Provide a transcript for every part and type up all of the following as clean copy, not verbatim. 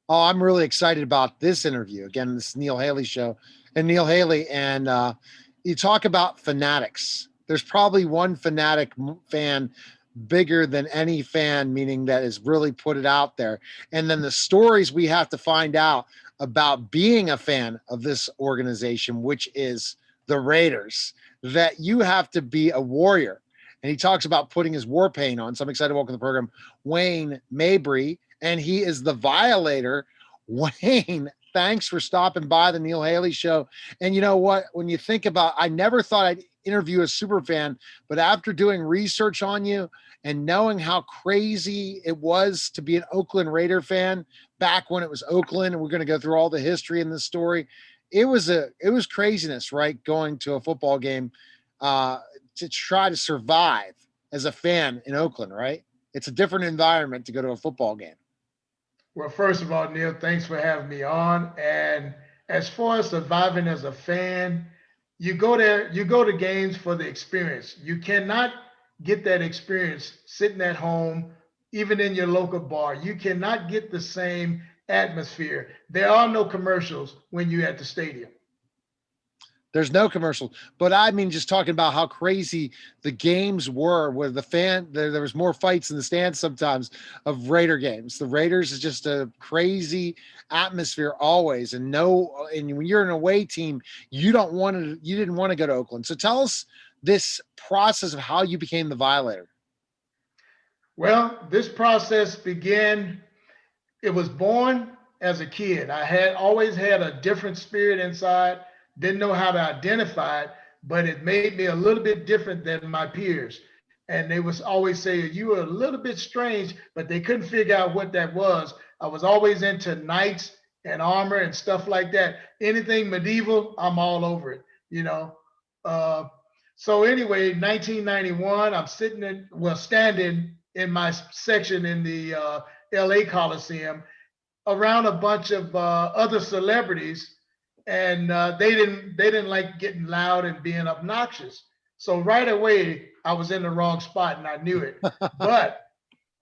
Oh, I'm really excited about this interview. Again, this Neil Haley show and Neil Haley. And you talk about fanatics. There's probably one fanatic fan bigger than any fan, meaning that has really put it out there. And then the stories we have to find out about being a fan of this organization, which is the Raiders, that you have to be a warrior. And he talks about putting his war paint on. So I'm excited to welcome to the program Wayne Mabry, and he is the Violator. Wayne, thanks for stopping by the Neil Haley show. And you know what? When you think about, I never thought I'd interview a super fan, but after doing research on you and knowing how crazy it was to be an Oakland Raider fan back when it was Oakland, and we're going to go through all the history in this story. It was craziness, right? Going to a football game uh, to try to survive as a fan in Oakland, right? It's a different environment to go to a football game. Well, first of all, Neil, thanks for having me on. And as far as surviving as a fan, you go there, you go to games for the experience. You cannot get that experience sitting at home, even in your local bar. You cannot get the same atmosphere. There are no commercials when you're at the stadium. There's no commercials, but I mean, just talking about how crazy the games were, where the fan there was more fights in the stands sometimes of Raider games. The Raiders is just a crazy atmosphere always, and no, and when you're an away team, you didn't want to go to Oakland. So tell us this process of how you became the Violator. Well, this process began, it was born as a kid. I had always had a different spirit inside, didn't know how to identify it, but it made me a little bit different than my peers. And they was always say you were a little bit strange, but they couldn't figure out what that was. I was always into knights and armor and stuff like that. Anything medieval, I'm all over it, you know. Uh, so anyway, 1991, I'm sitting in, well, standing in my section in the LA Coliseum around a bunch of other celebrities, and they didn't like getting loud and being obnoxious. So right away, I was in the wrong spot, and I knew it. But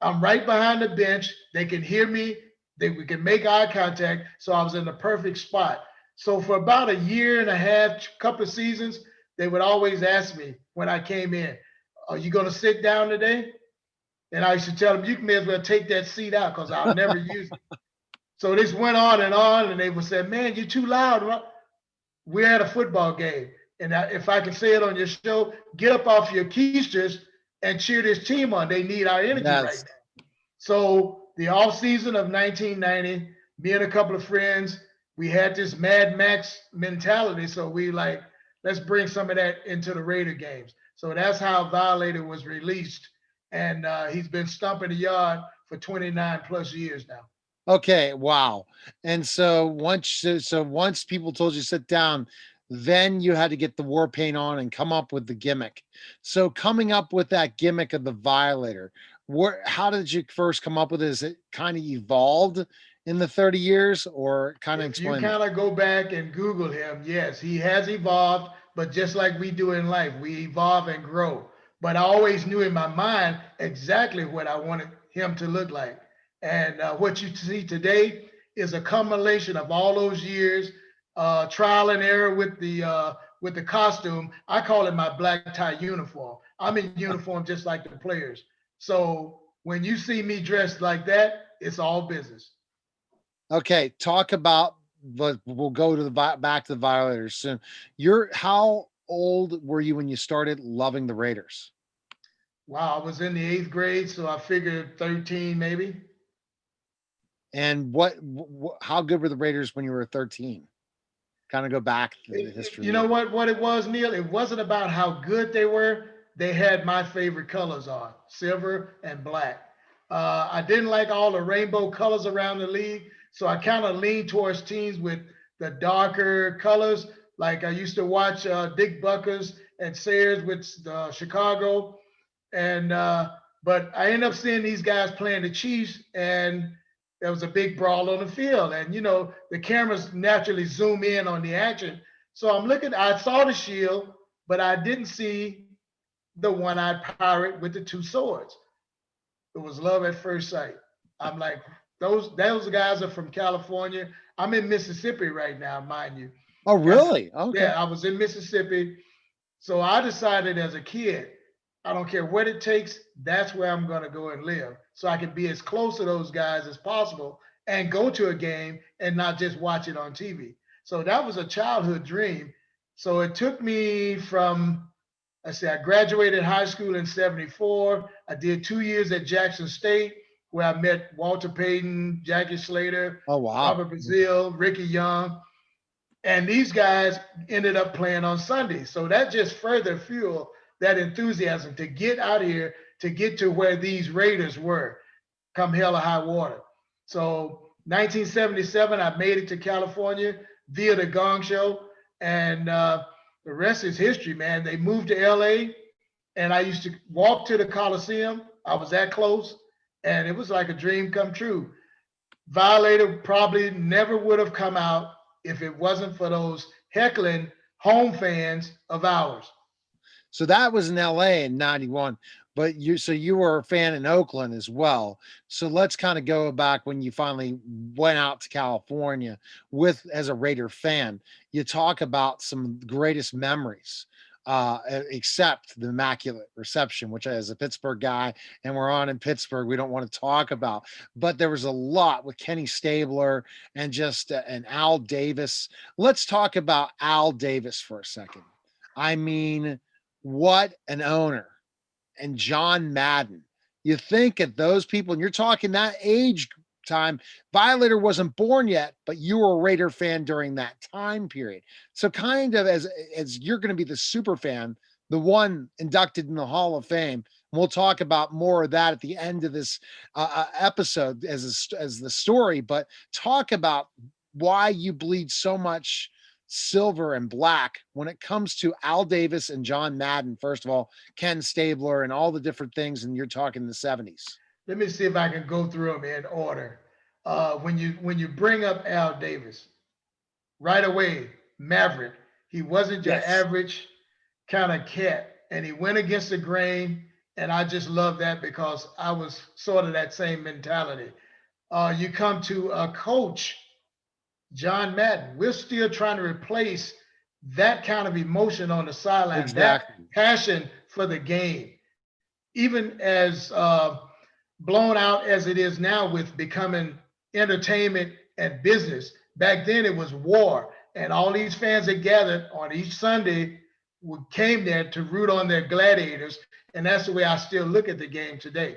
I'm right behind the bench. They can hear me. We can make eye contact. So I was in the perfect spot. So for about a year and a half, couple of seasons, they would always ask me when I came in, "Are you going to sit down today?" And I used to tell them, "You may as well take that seat out because I'll never use it." So this went on, and they would say, "Man, you're too loud. We're at a football game. And if I can say it on your show, get up off your keisters and cheer this team on. They need our energy right Yes. now." So the off season of 1990, me and a couple of friends, we had this Mad Max mentality. So we like, let's bring some of that into the Raider games. So that's how Violator was released. And he's been stumping the yard for 29 plus years now. Okay, wow. And so once people told you to sit down, then you had to get the war paint on and come up with the gimmick. So coming up with that gimmick of the Violator, how did you first come up with it? Is it kind of evolved in the 30 years, or kind of If you explain that? kind of go back and Google him, yes, he has evolved, but just like we do in life, we evolve and grow. But I always knew in my mind exactly what I wanted him to look like. And what you see today is a culmination of all those years, trial and error with the costume. I call it my black tie uniform. I'm in uniform just like the players. So when you see me dressed like that, it's all business. Okay, talk about, but we'll go to back to the Violators soon. How old were you when you started loving the Raiders? Wow, I was in the eighth grade, so I figured 13 maybe. And how good were the Raiders when you were 13? Kind of go back to the You history. know what it was, Neil? It wasn't about how good they were. They had my favorite colors on, silver and black. I didn't like all the rainbow colors around the league, so I kind of leaned towards teams with the darker colors. Like I used to watch Dick Buckers and Sayers with Chicago, and but I ended up seeing these guys playing the Chiefs, and there was a big brawl on the field, and you know the cameras naturally zoom in on the action. So I'm looking. I saw the shield, but I didn't see the one-eyed pirate with the two swords. It was love at first sight. I'm like, Those guys are from California. I'm in Mississippi right now, mind you. Oh, That's really? Okay. Yeah, I was in Mississippi. So I decided as a kid, I don't care what it takes, that's where I'm going to go and live. So I can be as close to those guys as possible and go to a game and not just watch it on TV. So that was a childhood dream. So it took me from, I graduated high school in 74. I did 2 years at Jackson State where I met Walter Payton, Jackie Slater, Oh, wow. Robert Brazile, Ricky Young. And these guys ended up playing on Sundays. So that just further fueled that enthusiasm to get out here, to get to where these Raiders were, come hell or high water. So 1977, I made it to California via the Gong Show. And the rest is history, man. They moved to LA, and I used to walk to the Coliseum. I was that close, and it was like a dream come true. Violator probably never would have come out if it wasn't for those heckling home fans of ours. So that was in LA in 91, but you were a fan in Oakland as well. So let's kind of go back when you finally went out to California with as a Raider fan. You talk about some greatest memories. Except the immaculate reception, which as a Pittsburgh guy, and we're on in Pittsburgh, we don't want to talk about. But there was a lot with Kenny Stabler and just and Al Davis. Let's talk about Al Davis for a second. I mean, what an owner. And John Madden. You think at those people, and you're talking that age time, Violator wasn't born yet, but you were a Raider fan during that time period. So kind of as you're going to be the super fan, the one inducted in the Hall of Fame. We'll talk about more of that at the end of this episode as the story, but talk about why you bleed so much silver and black when it comes to Al Davis and John Madden. First of all, Ken Stabler and all the different things, and you're talking the 70s. Let me see if I can go through them in order. When you bring up Al Davis, right away, Maverick, he wasn't your Yes. average kind of cat, and he went against the grain. And I just love that because I was sort of that same mentality. You come to a coach, John Madden. We're still trying to replace that kind of emotion on the sideline, that Exactly. passion for the game, even as blown out as it is now with becoming entertainment and business. Back then, it was war, and all these fans that gathered on each Sunday came there to root on their gladiators, and that's the way I still look at the game today.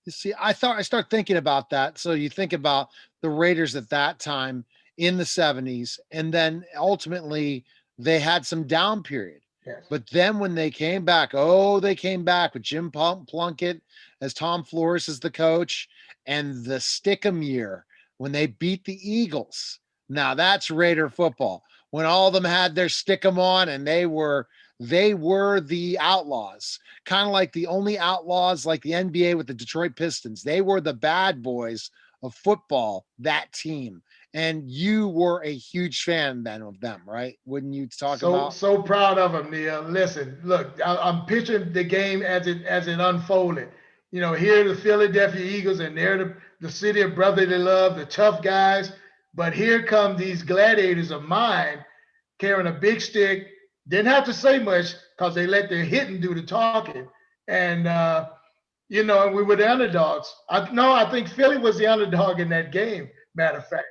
You see, I start thinking about that. So you think about the Raiders at that time in the 70s, and then ultimately they had some down period. Yes. But then when they came back, they came back with Jim Plunkett as Tom Flores as the coach, and the Stickum year when they beat the Eagles. Now that's Raider football. When all of them had their Stickum on, and they were the outlaws, kind of like the only outlaws like the NBA with the Detroit Pistons. They were the bad boys of football, that team. And you were a huge fan then of them, right? Wouldn't you talk So about? so proud of them, Neil. Listen, look, I'm picturing the game as it unfolded. Here the Philadelphia Eagles, and they're the city of brotherly love, the tough guys. But here come these gladiators of mine carrying a big stick. Didn't have to say much because they let their hitting do the talking. And and we were the underdogs. I think Philly was the underdog in that game. Matter of fact,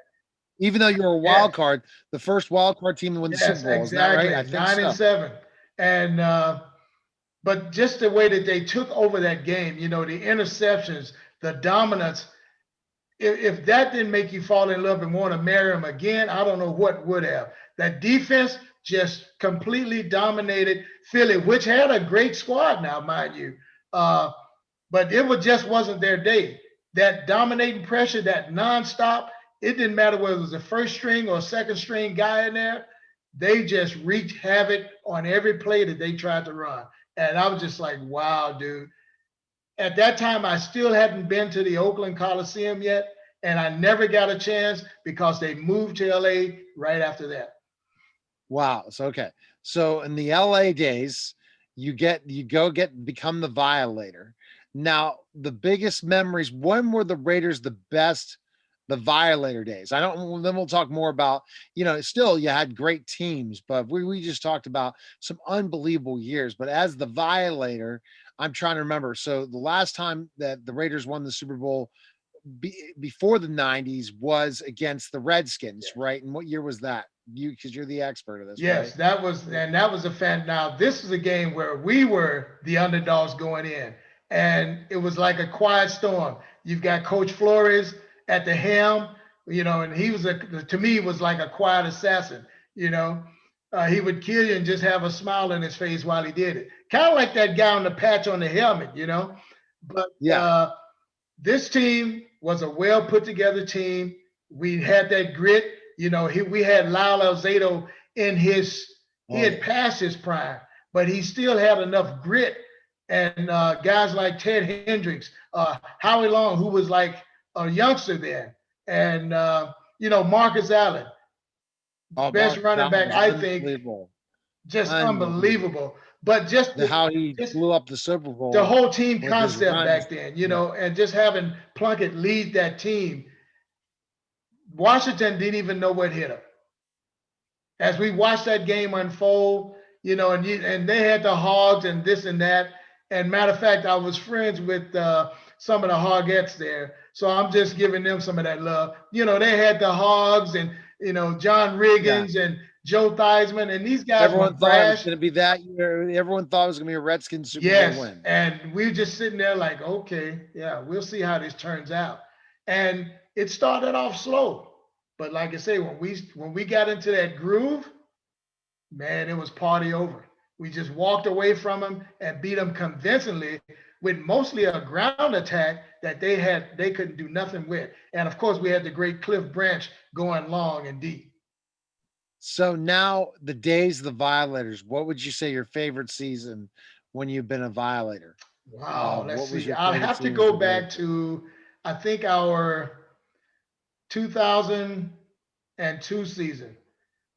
Even though you're a wild yes. card, the first wild card team to win the Super Yes, Bowl, isn't that right? I exactly. think Nine and so. seven. And but just the way that they took over that game, the interceptions, the dominance. If that didn't make you fall in love and want to marry him again, I don't know what would have. That defense just completely dominated Philly, which had a great squad now, mind you. But just wasn't their day. That dominating pressure, that nonstop, it didn't matter whether it was a first string or second string guy in there. They just wreaked havoc on every play that they tried to run. And I was just like, wow, dude. At that time, I still hadn't been to the Oakland Coliseum yet. And I never got a chance because they moved to LA right after that. Wow. So okay. So in the LA days, become the Violator. Now, the biggest memories, when were the Raiders the best? The Violator days. I don't, then we'll talk more about, still you had great teams, but we just talked about some unbelievable years. But as the Violator, I'm trying to remember. So the last time that the Raiders won the Super Bowl before the 90s was against the Redskins, Yes. right? And what year was that? Because you're the expert of this, Yes, right? that was a fan. Now this is a game where we were the underdogs going in, and it was like a quiet storm. You've got Coach Flores at the helm, and he was to me was like a quiet assassin. You know, he would kill you and just have a smile on his face while he did it, kind of like that guy on the patch on the helmet. But Yeah. this team was a well put together team. We had that grit. We had Lyle Alzado in he Oh had yeah. passed his prime, but he still had enough grit. And guys like Ted Hendricks, Howie Long, who was like a youngster then, and Marcus Allen, Oh, best Marcus running Allen back, was I think, unbelievable. just Unbelievable. unbelievable. But just How he just blew up the Super the Bowl whole team with his concept runs. back then, Yeah. and just having Plunkett lead that team. Washington didn't even know what hit them. As we watched that game unfold, and they had the hogs and this and that. And matter of fact, I was friends with some of the hogettes there, so I'm just giving them some of that love. They had the hogs and John Yeah. Riggins and Joe Theismann, and these guys were Everyone thought it was brash. going to be that year. Everyone thought it was going to be a Redskins Super Bowl Yes, win. and we were just sitting there like, okay, yeah, we'll see how this turns out. And it started off slow, but like I say, when we got into that groove, man, it was party over. We just walked away from them and beat them convincingly with mostly a ground attack that they couldn't do nothing with. And of course, we had the great Cliff Branch going long and deep. So now the days of the Violators, what would you say your favorite season when you've been a Violator? Wow, let's What was see. your I'll favorite have to season go to root back for? to I think our 2002 season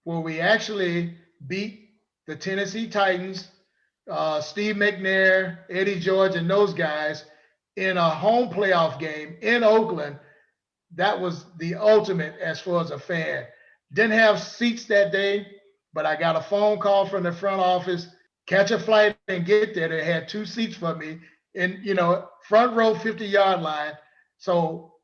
where we actually beat the Tennessee Titans, Steve McNair, Eddie George, and those guys in a home playoff game in Oakland. That was the ultimate as far as a fan. Didn't have seats that day, but I got a phone call from the front office, catch a flight and get there. They had two seats for me in, front row 50-yard line. So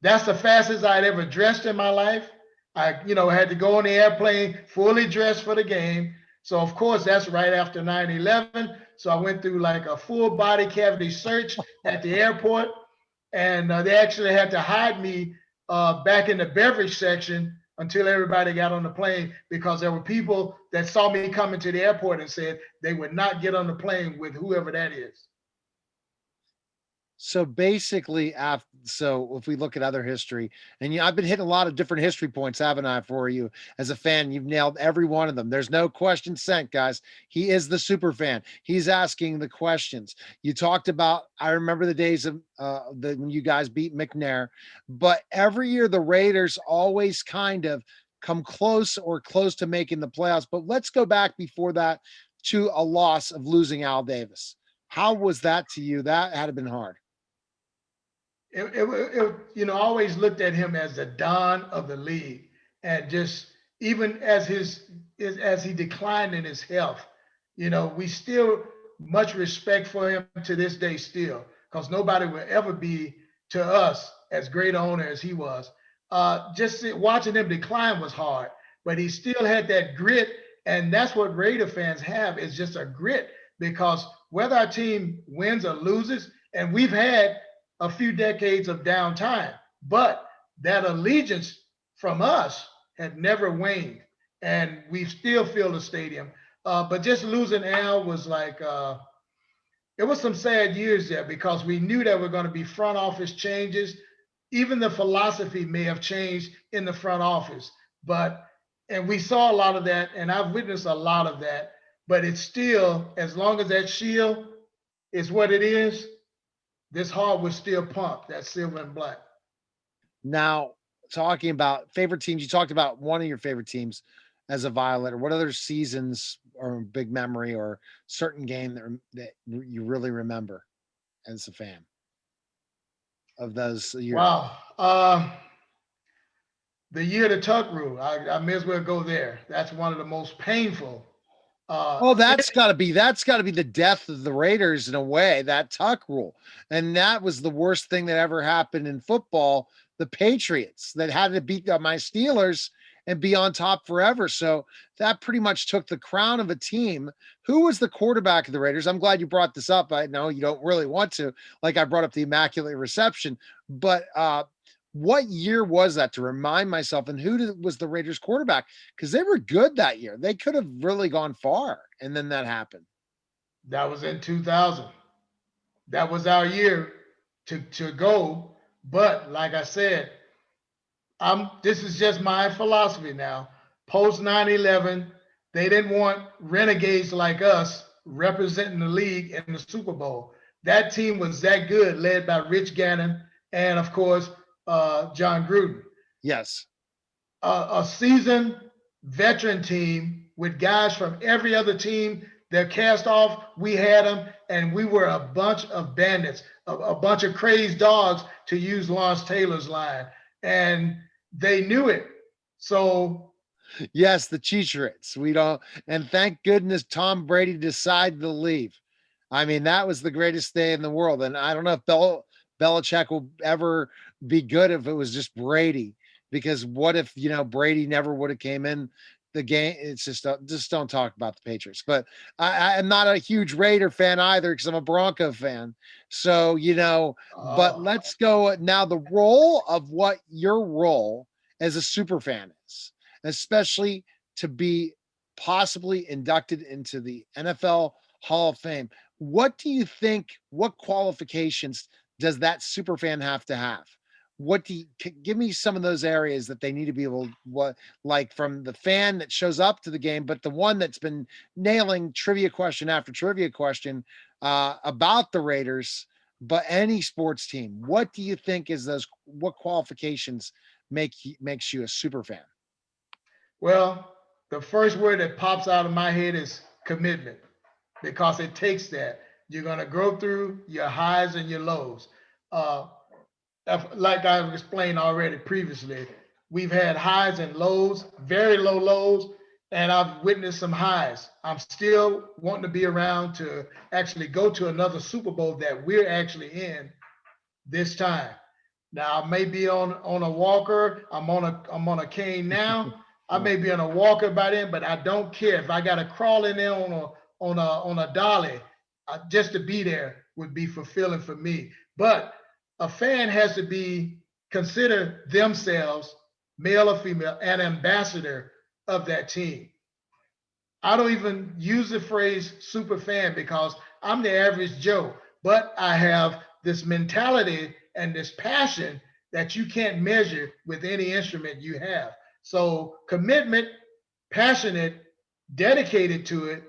that's the fastest I'd ever dressed in my life. I, had to go on the airplane fully dressed for the game. So of course that's right after 9/11. So I went through like a full body cavity search at the airport, and they actually had to hide me back in the beverage section until everybody got on the plane because there were people that saw me coming to the airport and said they would not get on the plane with whoever that is. So basically, so if we look at other history, and I've been hitting a lot of different history points, haven't I? For you as a fan, you've nailed every one of them. There's no question sent, guys. He is the super fan. He's asking the questions. You talked about. I remember the days of when you guys beat McNair, but every year the Raiders always kind of come close to making the playoffs. But let's go back before that to a loss of losing Al Davis. How was that to you? That had been hard. I always looked at him as the don of the league, and just even as he declined in his health, we still much respect for him to this day still, because nobody will ever be to us as great an owner as he was. Just watching him decline was hard, but he still had that grit, and that's what Raider fans have is just a grit because whether our team wins or loses, and we've had a few decades of downtime, but that allegiance from us had never waned, and we still fill the stadium. But just losing Al was like it was some sad years there because we knew there were going to be front office changes. Even the philosophy may have changed in the front office, but and we saw a lot of that, and I've witnessed a lot of that. But it's still, as long as that shield is what it is, this heart was still pumped, that silver and black. Now, talking about favorite teams, you talked about one of your favorite teams as a Violator. What other seasons or big memory or certain game that you really remember as a fan of those years? Wow. The year the tuck rule, I may as well go there. That's one of the most painful. Oh, It, that's got to be the death of the Raiders in a way, that tuck rule. And that was the worst thing that ever happened in football. The Patriots that had to beat my Steelers and be on top forever. So that pretty much took the crown of a team. Who was the quarterback of the Raiders? I'm glad you brought this up. I know you don't really want to, like I brought up the Immaculate Reception, but what year was that, to remind myself, and was the Raiders quarterback? Because they were good that year. They could have really gone far, and then that happened. that was in 2000. That was our year to go. But like I said, this is just my philosophy now. Post 9/11, they didn't want renegades like us representing the league in the Super Bowl. That team was that good, led by Rich Gannon and, of course, John Gruden. Yes. A seasoned veteran team with guys from every other team. They're cast off. We had them, and we were a bunch of bandits, a bunch of crazed dogs, to use Lawrence Taylor's line. And they knew it. So yes, the Cheecherids. We don't, and thank goodness Tom Brady decided to leave. I mean, that was the greatest day in the world. And I don't know if Belichick will ever be good if it was just Brady, because what if, Brady never would have came in the game? It's just don't talk about the Patriots. But I'm not a huge Raider fan either, because I'm a Bronco fan. So, but let's go now. The role of what your role as a super fan is, especially to be possibly inducted into the NFL Hall of Fame. What do you think? What qualifications does that super fan have to have? What do you give me some of those areas that they need to be able, what, like from the fan that shows up to the game, but the one that's been nailing trivia question after trivia question about the Raiders, but any sports team? What do you think is those? What qualifications makes you a super fan? well, the first word that pops out of my head is commitment, because it takes that. You're going to go through your highs and your lows. Uh, like I've explained already previously, we've had highs and lows, very low lows, and I've witnessed some highs. I'm still wanting to be around to actually go to another Super Bowl that we're actually in this time. Now I may be on a walker. I'm on a cane now. I may be on a walker by then, but I don't care if I got to crawl in there on a dolly. Just to be there would be fulfilling for me. But a fan has to be consider themselves, male or female, an ambassador of that team. I don't even use the phrase super fan because I'm the average Joe, but I have this mentality and this passion that you can't measure with any instrument you have. So, commitment, passionate, dedicated to it,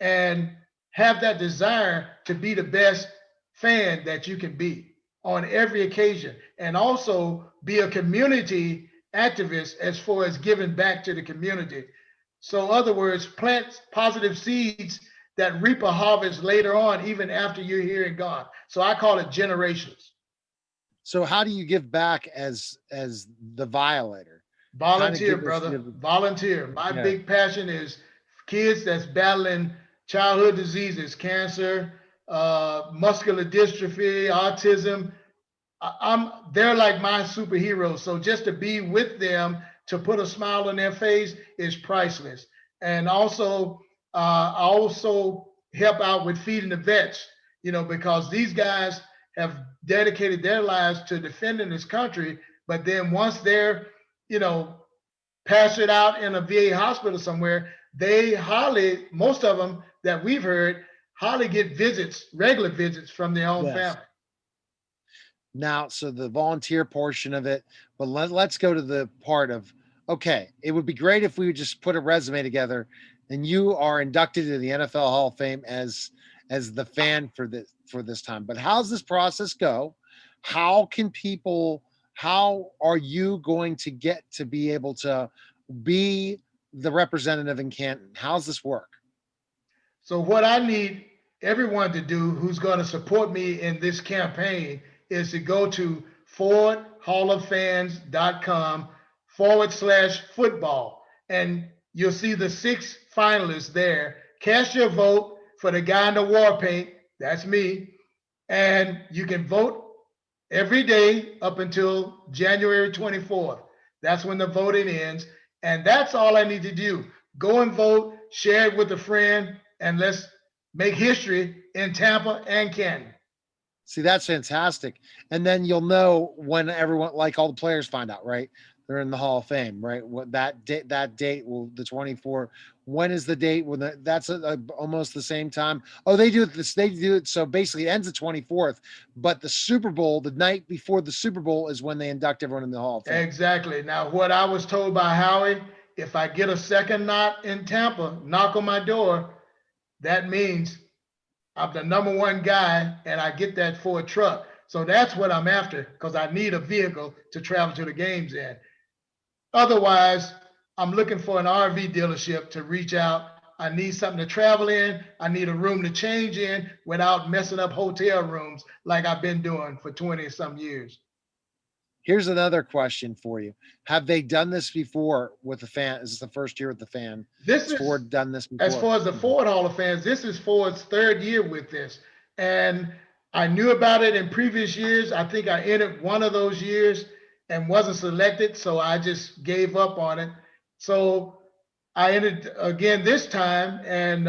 and have that desire to be the best fan that you can be on every occasion, and also be a community activist as far as giving back to the community. So, in other words, plant positive seeds that reap a harvest later on, even after you're here and gone. So I call it generations. So how do you give back as the Violator? Kind of Volunteer, give us, brother. Volunteer. My yeah. big passion is kids that's battling childhood diseases, cancer, muscular dystrophy, autism. They're like my superheroes. So just to be with them, to put a smile on their face, is priceless. And also, I also help out with feeding the vets, because these guys have dedicated their lives to defending this country. But then once they're, you know, pass it out in a VA hospital somewhere, they hardly, most of them that we've heard, hardly get visits, regular visits from their own Yes. family. Now, so the volunteer portion of it, but let's go to the part of, okay, it would be great if we would just put a resume together and you are inducted into the NFL Hall of Fame as the fan for this time. But how's this process go? How can people, how are you going to get to be able to be the representative in Canton? How's this work? So what I need everyone to do who's going to support me in this campaign is to go to fordhalloffans.com/football. And you'll see the 6 finalists there. Cast your vote for the guy in the war paint. That's me. And you can vote every day up until January 24th. That's when the voting ends. And that's all I need to do. Go and vote, share it with a friend, and let's make history in Tampa and Canton. See, that's fantastic. And then you'll know when everyone, like all the players, find out, right? They're in the Hall of Fame, right? What that date will, the 24th. When is the date? When that's almost the same time. Oh, they do it. They do it. So basically, it ends the 24th. But the Super Bowl, the night before the Super Bowl, is when they induct everyone in the Hall of Fame. Exactly. Now, what I was told by Howie, if I get a second knock in Tampa, knock on my door, that means I'm the #1 guy, and I get that for a truck. So that's what I'm after, because I need a vehicle to travel to the games in. Otherwise, I'm looking for an RV dealership to reach out. I need something to travel in. I need a room to change in without messing up hotel rooms like I've been doing for 20 some years. Here's another question for you. Have they done this before with the fan? Is this the first year with the fan? This Has Ford is, done this before? as far as the Ford Hall of Fans, this is Ford's 3rd year with this. And I knew about it in previous years. I think I entered one of those years and wasn't selected, so I just gave up on it. So I entered again this time and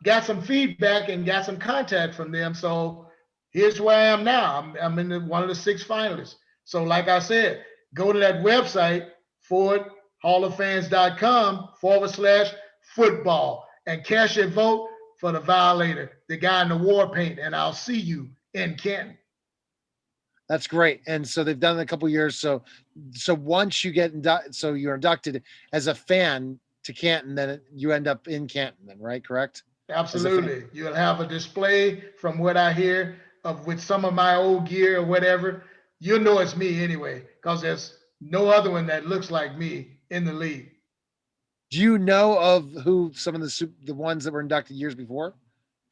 got some feedback and got some contact from them. So here's where I am now. I'm in one of the 6 finalists. So like I said, go to that website, fordhalloffans.com/football, and cast your vote for the Violator, the guy in the war paint, and I'll see you in Canton. That's great. And so they've done it a couple years. So once you get so you're inducted as a fan to Canton, then you end up in Canton, then, right? Correct? Absolutely. You'll have a display from what I hear of with some of my old gear or whatever. You'll know it's me anyway, because there's no other one that looks like me in the league. Do you know of who some of the ones that were inducted years before?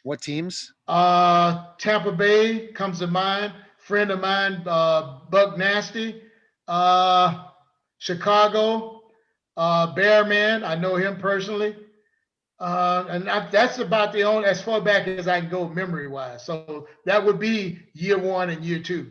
What teams? Tampa Bay comes to mind. Friend of mine, Buck Nasty. Chicago, Bearman. I know him personally. That's about the only, as far back as I can go memory wise. So that would be year 1 and year 2.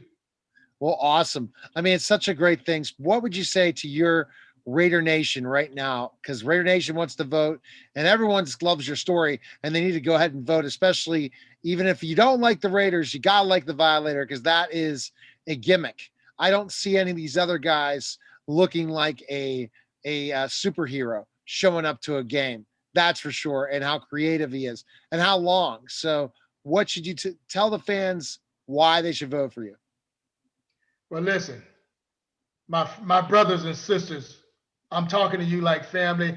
Well, awesome. I mean, it's such a great thing. What would you say to your Raider Nation right now? Because Raider Nation wants to vote, and everyone loves your story, and they need to go ahead and vote. Especially even if you don't like the Raiders, you gotta like the Violator, because that is a gimmick. I don't see any of these other guys looking like a superhero showing up to a game. That's for sure, and how creative he is, and how long. So, what should you tell the fans why they should vote for you? Well, listen, my brothers and sisters, I'm talking to you like family.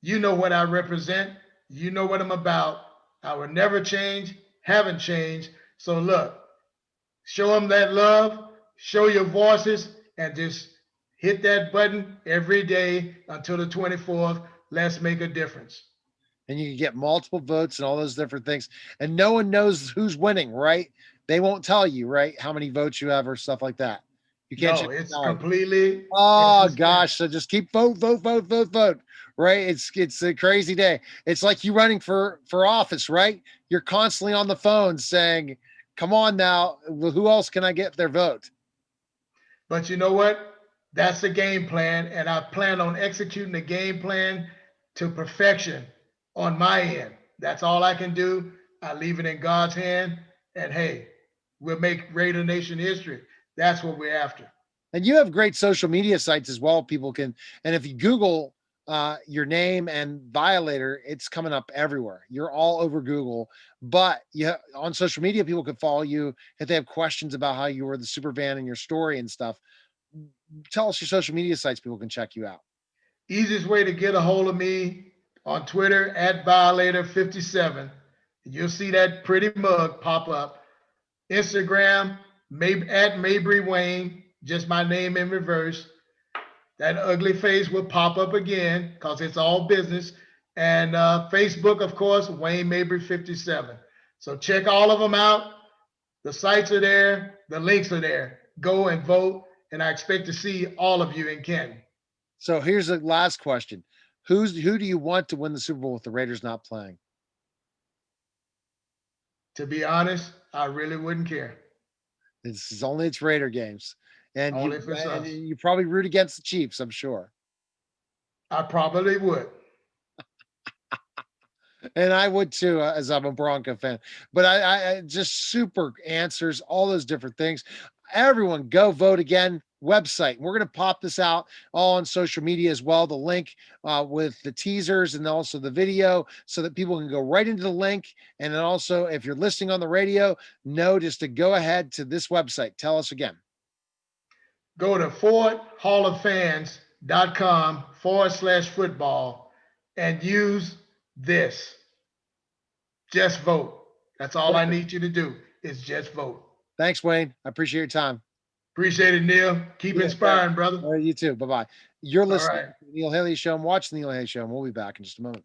You know what I represent. You know what I'm about. I will never change, haven't changed. So look, show them that love, show your voices, and just hit that button every day until the 24th. Let's make a difference. And you can get multiple votes and all those different things. And no one knows who's winning, right? They won't tell you, right? How many votes you have or stuff like that. You can't. No, it's completely. Oh gosh! So just keep vote, right? It's a crazy day. It's like you running for office, right? You're constantly on the phone saying, "Come on now, who else can I get their vote?" But you know what? That's the game plan, and I plan on executing the game plan to perfection on my end. That's all I can do. I leave it in God's hand, and hey, we'll make Raider Nation history. That's what we're after. And you have great social media sites as well. People can, and if you Google your name and Violator, it's coming up everywhere. You're all over Google. But on social media, people can follow you if they have questions about how you were the super fan and your story and stuff. Tell us your social media sites. People can check you out. Easiest way to get a hold of me on Twitter at Violator57. You'll see that pretty mug pop up. Instagram at Mabry Wayne, just my name in reverse. That ugly face will pop up again because it's all business. And Facebook, of course, Wayne Mabry 57. So check all of them out. The sites are there. The links are there. Go and vote. And I expect to see all of you in Canton. So here's the last question. Who do you want to win the Super Bowl with the Raiders not playing? To be honest, I really wouldn't care. It's Raider games. And Only if it's us. you probably root against the Chiefs, I'm sure. I probably would. And I would too, as I'm a Bronco fan. But I just super answers, all those different things. Everyone go vote again. Website. We're going to pop this out all on social media as well. The link with the teasers and also the video so that people can go right into the link. And then also, if you're listening on the radio, know just to go ahead to this website. Tell us again. Go to FordHallOfFans.com/football and use this. Just vote. That's all I need you to do is just vote. Thanks, Wayne. I appreciate your time. Appreciate it, Neil. Keep inspiring, brother. All right, you too. Bye-bye. You're listening to the Neil Haley Show. I'm watching the Neil Haley Show, and we'll be back in just a moment.